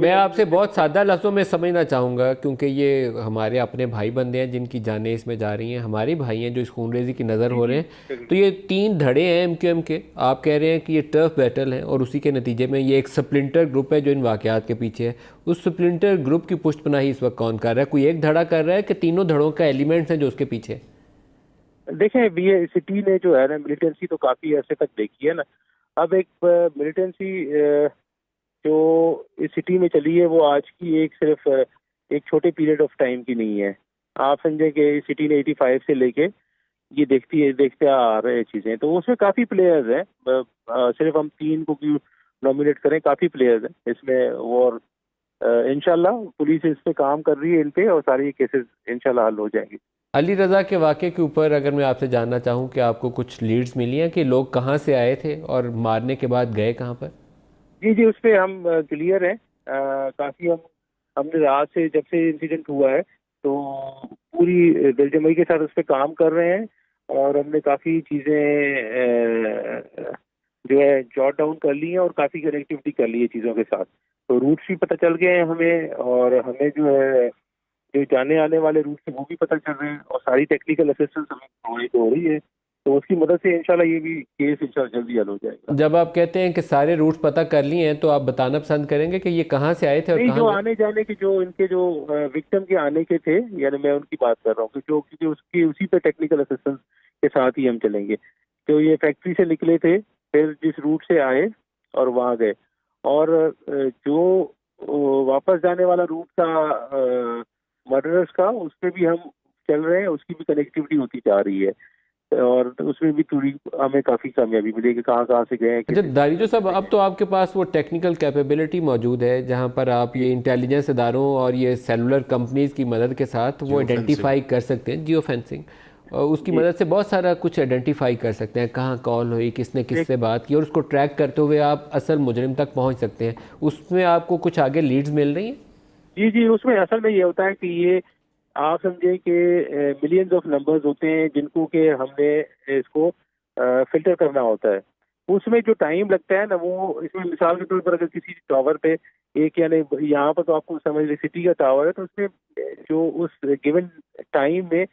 میں آپ سے بہت سادہ لفظوں میں سمجھنا چاہوں گا، کیونکہ یہ ہمارے اپنے بھائی بندے ہیں جن کی جانیں اس میں جا رہی ہیں، ہمارے بھائی ہیں جو اس خون ریزی کی نظر جی ہو رہے جی ہیں. تو بالکل. یہ 3 دھڑے ہیں ایم کے. آپ کہہ رہے ہیں کہ یہ ٹرف بیٹل ہے اور اسی کے نتیجے میں یہ ایک سپلنٹر گروپ ہے جو ان واقعات کے پیچھے ہے. اس سپلنٹر گروپ کی پشت پناہی اس وقت کون کر رہا ہے؟ کوئی ایک دھڑا کر رہا ہے کہ تینوں دھڑوں کا ایلیمنٹس ہیں جو اس کے پیچھے؟ دیکھیں بی اے سٹی نے جو ہے نا ملیٹنسی تو کافی عرصے تک دیکھی ہے نا. اب ایک ملیٹنسی جو اس سٹی میں چلی ہے وہ آج کی ایک صرف ایک چھوٹے پیریڈ آف ٹائم کی نہیں ہے. آپ سمجھیں کہ اس سٹی نے 85 سے لے کے یہ دیکھتے آ رہے چیزیں، تو اس میں کافی پلیئرز ہیں. صرف ہم 3 کو کیوں نامنیٹ کریں، کافی پلیئرز ہیں اس میں. اور انشاءاللہ پولیس اس پہ کام کر رہی ہے ان پہ، اور ساری کیسز انشاءاللہ حل ہو جائیں گے. علی رضا کے واقعے کے اوپر اگر میں آپ سے جاننا چاہوں کہ آپ کو کچھ لیڈز ملی ہیں کہ لوگ کہاں سے آئے تھے اور مارنے کے بعد گئے کہاں پر؟ جی جی اس پہ ہم کلیئر ہیں. کافی ہم نے رات سے جب سے انسیڈنٹ ہوا ہے تو پوری دل جمعی کے ساتھ اس پہ کام کر رہے ہیں، اور ہم نے کافی چیزیں جو ہے جاٹ ڈاؤن کر لی ہیں، اور کافی کنیکٹیوٹی کر لی ہے چیزوں کے ساتھ. تو روٹس بھی پتہ چل گئے ہیں ہمیں، اور ہمیں جو ہے جو جانے آنے والے روٹس ہیں وہ بھی پتہ چل رہے ہیں، اور ساری ٹیکنیکل اسسٹنس ہمیں پرووائڈ ہو رہی ہے. تو اس کی مدد سے انشاءاللہ یہ بھی کیس انشاءاللہ جلدی حل ہو جائے گا. جب آپ کہتے ہیں کہ سارے روٹس پتہ کر لیے ہیں تو آپ بتانا پسند کریں گے کہ یہ کہاں سے آئے تھے اور نہیں، کہاں جو گئے؟ آنے جانے کے جو ان کے جو وکٹم کے آنے کے تھے، یعنی میں ان کی بات کر رہا ہوں کہ جو کیونکہ اس کی اسی پہ ٹیکنیکل اسسٹنس کے ساتھ ہی ہم چلیں گے. تو یہ فیکٹری سے نکلے تھے، پھر جس روٹ سے آئے اور وہاں گئے، اور جو واپس جانے والا روٹ تھا مرڈررس کا، اس پہ بھی ہم چل رہے ہیں، اس کی بھی کنیکٹیوٹی ہوتی جا رہی ہے. اور اس میں بھی تھوڑی ہمیں کافی کامیابی ملے کہ کہاں کہاں سے گئے ہیں، اچھا کس داریجو سے صاحب، چلے اب گئے. تو آپ کے پاس وہ ٹیکنیکل کیپیبلٹی موجود ہے جہاں پر آپ جی یہ انٹیلیجنس اداروں اور یہ سیلولر کمپنیز کی مدد کے ساتھ وہ جیو فینسنگ. آئیڈینٹیفائی کر سکتے ہیں، جیو فینسنگ. اور اس کی جی مدد سے بہت سارا کچھ آئیڈینٹیفائی کر سکتے ہیں، کہاں کال ہوئی، کس نے کس دیکھ سے بات کی، اور اس کو ٹریک کرتے ہوئے آپ اصل مجرم تک پہنچ سکتے ہیں. اس میں آپ کو کچھ آگے لیڈز مل رہی ہیں؟ جی جی اس میں اصل میں یہ ہوتا ہے کہ یہ آپ سمجھیں کہ ملینز آف نمبرز ہوتے ہیں جن کو کہ ہم نے اس کو فلٹر کرنا ہوتا ہے. اس میں جو ٹائم لگتا ہے نا، وہ اس میں مثال کے طور پر اگر کسی ٹاور پہ ایک، یعنی یہاں پر تو آپ کو سمجھ لیں سٹی کا ٹاور ہے، تو اس میں جو اس گیون ٹائم میں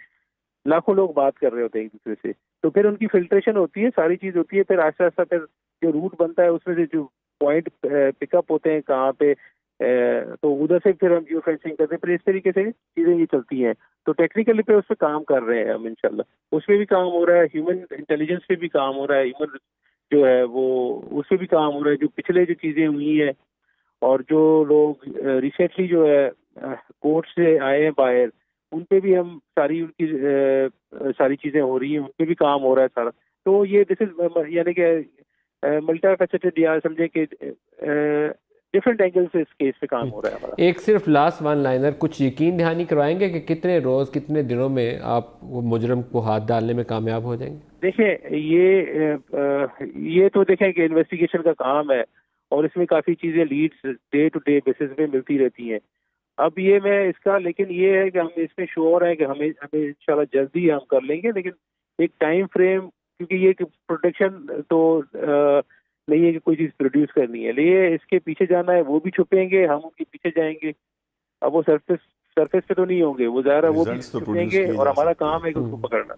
لاکھوں لوگ بات کر رہے ہوتے ہیں ایک دوسرے سے. تو پھر ان کی فلٹریشن ہوتی ہے، ساری چیز ہوتی ہے، پھر آہستہ آہستہ پھر جو روٹ بنتا ہے اس میں سے جو پوائنٹ پک اپ ہوتے ہیں کہاں پہ، تو ادھر سے پھر ہم جیو فینسنگ کرتے ہیں. پھر اس طریقے سے چیزیں یہ چلتی ہیں. تو ٹیکنیکلی پہ اس پہ کام کر رہے ہیں ہم انشاءاللہ. اس پہ بھی کام ہو رہا ہے، ہیومن انٹیلیجنس پہ بھی کام ہو رہا ہے، ہیومن جو ہے وہ اس پہ بھی کام ہو رہا ہے. جو پچھلے جو چیزیں ہوئی ہیں، اور جو لوگ ریسنٹلی جو ہے کورٹ سے آئے ہیں باہر، ان پہ بھی ہم ساری ان کی ساری چیزیں ہو رہی ہیں، ان پہ بھی کام ہو رہا ہے سارا. تو یہ دس از یعنی کہ ملٹی فیسٹڈ، یا سمجھے کہ ڈفرینٹ اینگل سے اس کیس پہ کام ہو رہا ہے ہمارا. ایک صرف لاسٹ ون لائنر، کچھ یقین دہانی کروائیں گے کہ کتنے روز کتنے دنوں میں آپ وہ مجرم کو ہاتھ ڈالنے میں کامیاب ہو جائیں گے؟ دیکھیں یہ تو دیکھیں کہ انویسٹیگیشن کا کام ہے، اور اس میں کافی چیزیں leads day to day basis پہ ملتی رہتی ہیں. اب یہ میں اس کا، لیکن یہ ہے کہ ہم اس میں شیور ہیں کہ ہمیں انشاءاللہ جلدی ہم کر لیں گے. لیکن ایک ٹائم فریم، کیونکہ یہ پروڈکشن تو نہیں ہے کہ کوئی چیز پروڈیوس کرنی ہے، لیے اس کے پیچھے جانا ہے. وہ بھی چھپیں گے، ہم ان کے پیچھے جائیں گے. اب وہ سرفیس پہ تو نہیں ہوں گے، وہ ظاہر ہے وہ بھی ریزلٹس تو چھپیں پروڈیوس گے، کیے اور جا ہمارا سکتے کام ہے کہ اس ہیں. کو پکڑنا.